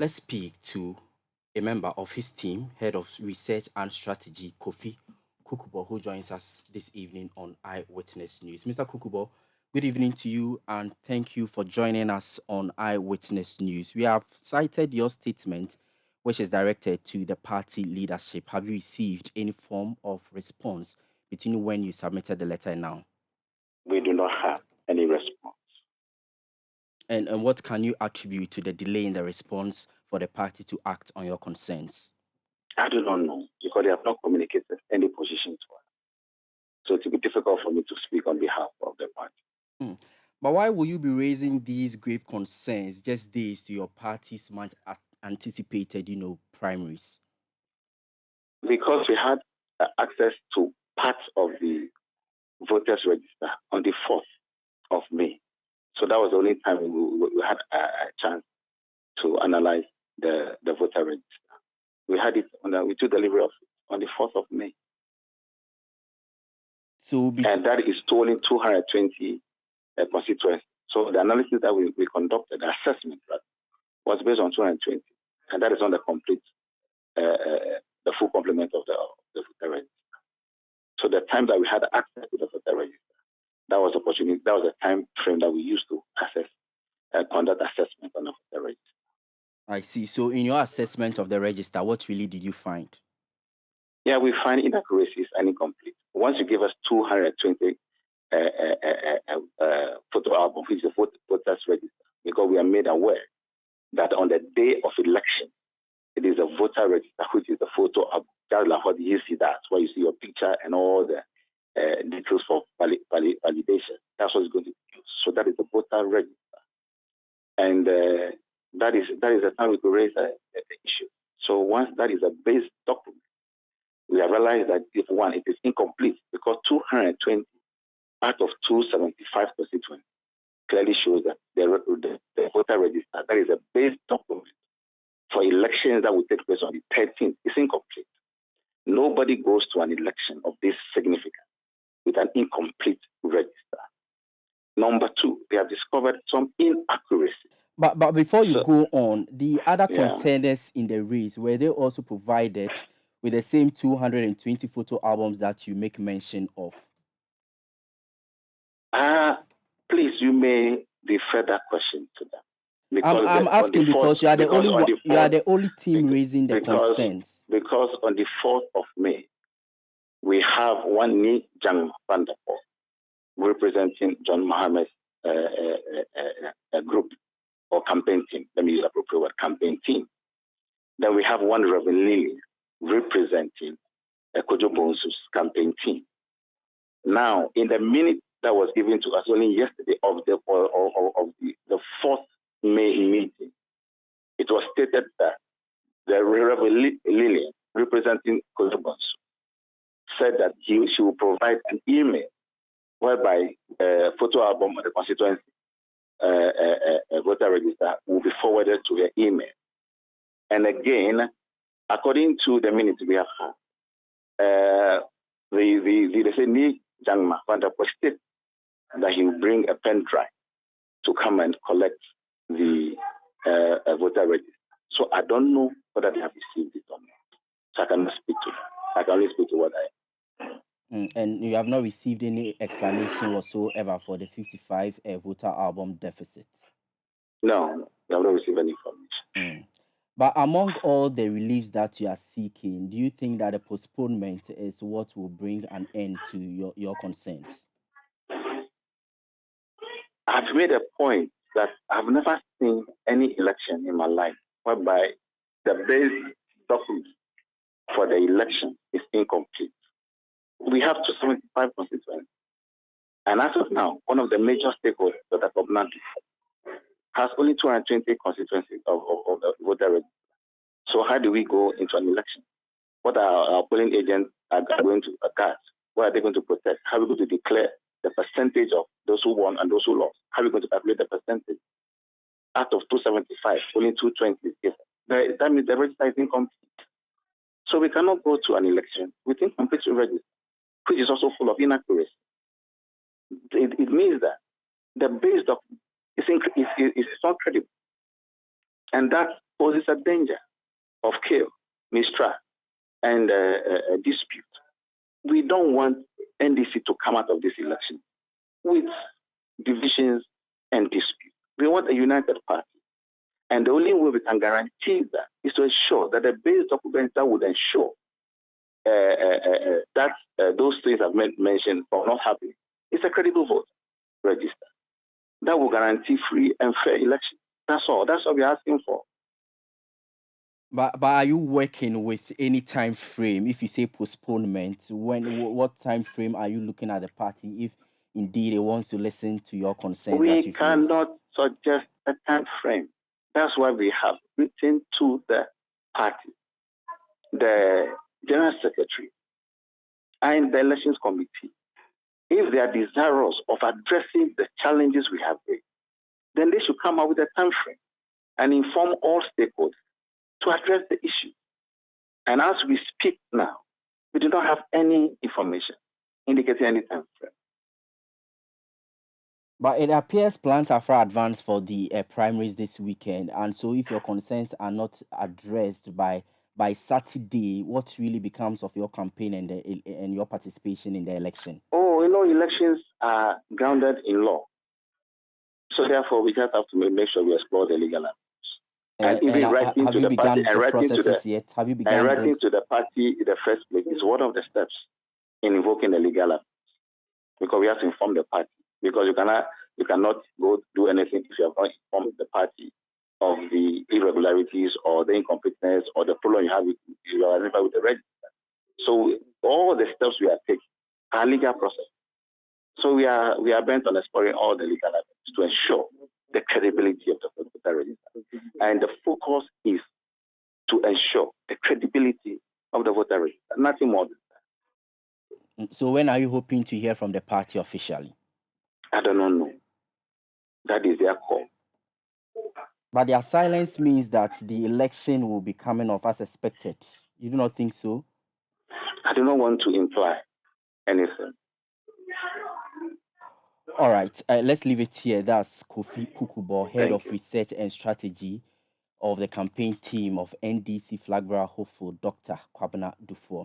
Let's speak to a member of his team, Head of Research and Strategy, Kofi Kukubo, who joins us this evening on Eyewitness News. Mr. Kukubo, good evening to you and thank you for joining us on Eyewitness News. We have cited your statement, which is directed to the party leadership. Have you received any form of response between when you submitted the letter and now? We do not have any response. And what can you attribute to the delay in the response for the party to act on your concerns? I do not know because they have not communicated any position to us. So it will be difficult for me to speak on behalf of the party. But why will you be raising these grave concerns just days to your party's much anticipated, primaries? Because we had access to parts of the voters register on the 4th of May. So that was the only time we had a chance to analyze the voter register. We had it we took delivery of it on the 4th of May. And that is totaling 220 constituencies. So the analysis that we conducted, the assessment, was based on 220. And that is on the complete, the full complement of the voter register. So the time that we had access to the voter register, that was the opportunity, that was the time frame that we used to conduct assessment on the voter register. I see. So in your assessment of the register, what really did you find? Yeah, we find inaccuracies and incomplete. Once you give us 220 photo album, which is a voters register, because we are made aware that on the day of election, it is a voter register, which is a photo album. Just like what you see, that's where you see your picture and all the details for validation. That's what it's going to be used. So that is the voter register. And that is the time we could raise the issue. So once that is a base document, we have realized that if one, it is incomplete because 220 out of 275 constituents clearly shows that the voter register, that is a base document for elections that will take place on the 13th, is incomplete. Nobody goes to an election of this significance with an incomplete register. Number two, they have discovered some inaccuracy. But before you go on, the other contenders in the race, were they also provided with the same 220 photo albums that you make mention of? Please, you may defer that question to them. I'm asking because you are the only team raising the concerns. Because on the 4th of May, we have one Ni Jang Vanderpool representing John Mohammed's group or campaign team. Let me use the appropriate word, campaign team. Then we have one Reverend Lily representing Kojo Bonsu's campaign team. Now, in the minute that was given to us only yesterday of the 4th May meeting, it was stated that the Reverend Lily representing Kojo Bonsu said that she will provide an email whereby a photo album of the constituency voter register will be forwarded to her email. And again, according to the minutes we have had, the Ni Jangma Vanderpool stated that he will bring a pen drive to come and collect the voter register. So I don't know whether they have received it or not. So I cannot speak to them. I can only speak to what I. And you have not received any explanation whatsoever for the 55 voter album deficit? No, we have not received any information. But among all the reliefs that you are seeking, do you think that the postponement is what will bring an end to your concerns? I've made a point that I've never seen any election in my life whereby the base document for the election is incomplete. We have 275 constituencies. And as of now, one of the major stakeholders that are covenant has only 220 constituencies of the voter register. So how do we go into an election? What are our polling agents are going to cast? What are they going to protest? How are we going to declare the percentage of those who won and those who lost? How are we going to calculate the percentage? Out of 275, only 220 is given. That means the register is incomplete. So we cannot go to an election with incomplete register, which is also full of inaccuracy. It means that the base document is not credible. And that poses a danger of chaos, mistrust, and a dispute. We don't want NDC to come out of this election with divisions and disputes. We want a united party. And the only way we can guarantee that is to ensure that the base document that would ensure that those things I've mentioned are not happening is a credible vote register that will guarantee free and fair election. That's all. That's what we're asking for. But are you working with any time frame? If you say postponement, what time frame are you looking at the party if indeed it wants to listen to your concerns? We cannot suggest a time frame. That's why we have written to the party, the General Secretary, and the Elections Committee. If they are desirous of addressing the challenges we have raised, then they should come up with a time frame and inform all stakeholders to address the issue. And as we speak now, we do not have any information indicating any time frame. But it appears plans are far advanced for the primaries this weekend. And so if your concerns are not addressed by Saturday, what really becomes of your campaign and your participation in the election? Oh, elections are grounded in law. So therefore, we just have to make sure we explore the legal avenues. And even writing to the party and writing to the party in the first place is one of the steps in invoking the legal avenues. Because we have to inform the party. Because you cannot go do anything if you have not informed the party of the irregularities or the incompetence or the problem you have with the register. So all the steps we are taking are legal process. So we are bent on exploring all the legal avenues to ensure the credibility of the voter register. And the focus is to ensure the credibility of the voter register, nothing more than that. So when are you hoping to hear from the party officially? I do not know. That is their call. But their silence means that the election will be coming off as expected. You do not think so? I do not want to imply anything. All right, let's leave it here. That's Kofi Kukubo, Head of Research and Strategy of the campaign team of NDC Flagbearer hopeful Dr. Kwabena Duffuor.